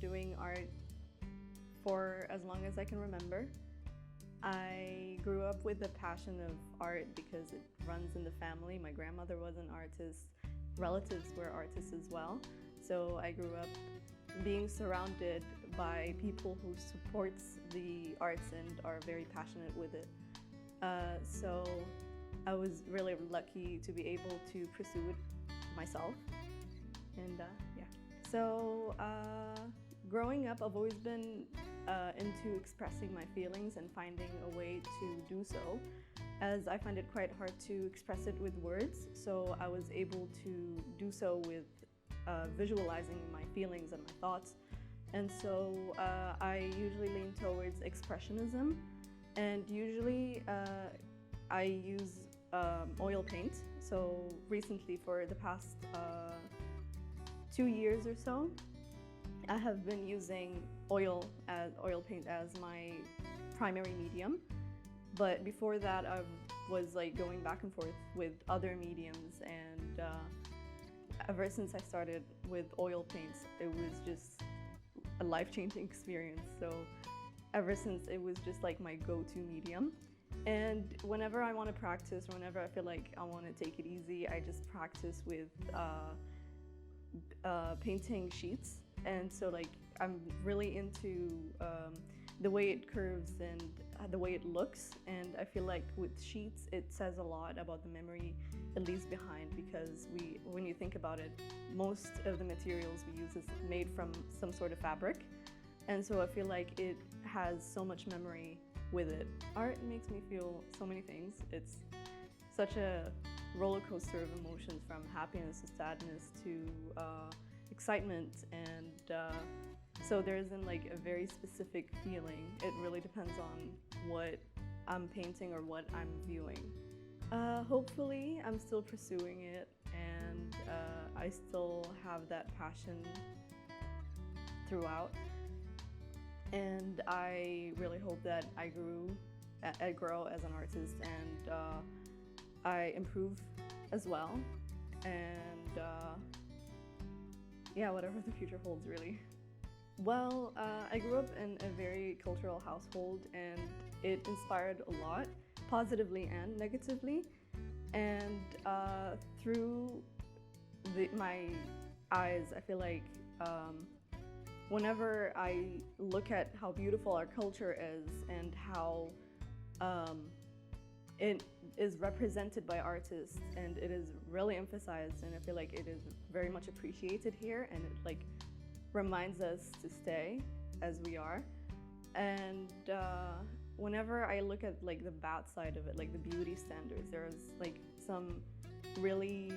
doing art for as long as I can remember. I grew up with the passion of art because it runs in the family. My grandmother was an artist, relatives were artists as well. So I grew up being surrounded by people who support the arts and are very passionate with it. So I was really lucky to be able to pursue it myself. And yeah. So growing up, I've always been into expressing my feelings and finding a way to do so, as I find it quite hard to express it with words. So I was able to do so with visualizing my feelings and my thoughts. And so I usually lean towards expressionism, and usually I use oil paint. So recently, for the past 2 years or so, I have been using oil paint as my primary medium. But before that, I was like going back and forth with other mediums, and ever since I started with oil paints, it was just a life-changing experience. So ever since, it was just like my go-to medium. And whenever I want to practice, or whenever I feel like I want to take it easy, I just practice with painting sheets. And so like I'm really into the way it curves and the way it looks, and I feel like with sheets it says a lot about the memory it leaves behind, because when you think about it, most of the materials we use is made from some sort of fabric, and so I feel like it has so much memory with it. Art makes me feel so many things. It's such a roller coaster of emotions, from happiness to sadness to excitement, and so there isn't like a very specific feeling. It really depends on what I'm painting or what I'm viewing. Hopefully I'm still pursuing it, and I still have that passion throughout, and I really hope that I grow as an artist, and I improve as well, and yeah, whatever the future holds, really. Well, I grew up in a very cultural household, and it inspired a lot, positively and negatively. And through my eyes, I feel like whenever I look at how beautiful our culture is and how it is represented by artists, and it is really emphasized, and I feel like it is very much appreciated here, and it like reminds us to stay as we are. And whenever I look at like the bad side of it, like the beauty standards, there's like some really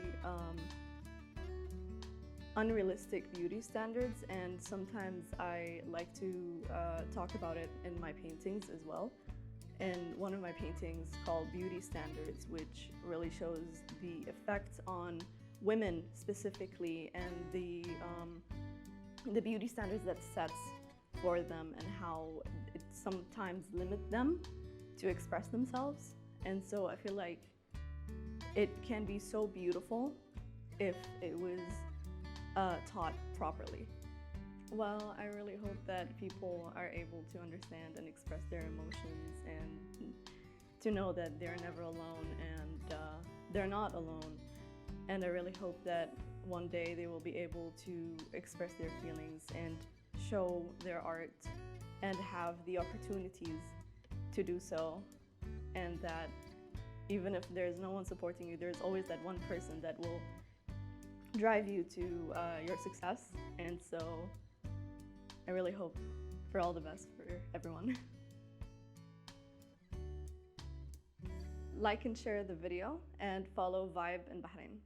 unrealistic beauty standards, and sometimes I like to talk about it in my paintings as well. And one of my paintings called Beauty Standards, which really shows the effect on women specifically, and the beauty standards that sets for them, and how it sometimes limits them to express themselves. And so I feel like it can be so beautiful if it was taught properly. Well, I really hope that people are able to understand and express their emotions, and to know that they're never alone, and they're not alone. And I really hope that one day they will be able to express their feelings and show their art, and have the opportunities to do so. And that even if there's no one supporting you, there's always that one person that will drive you to your success. And so I really hope for all the best for everyone. Like and share the video, and follow Vibe in Bahrain.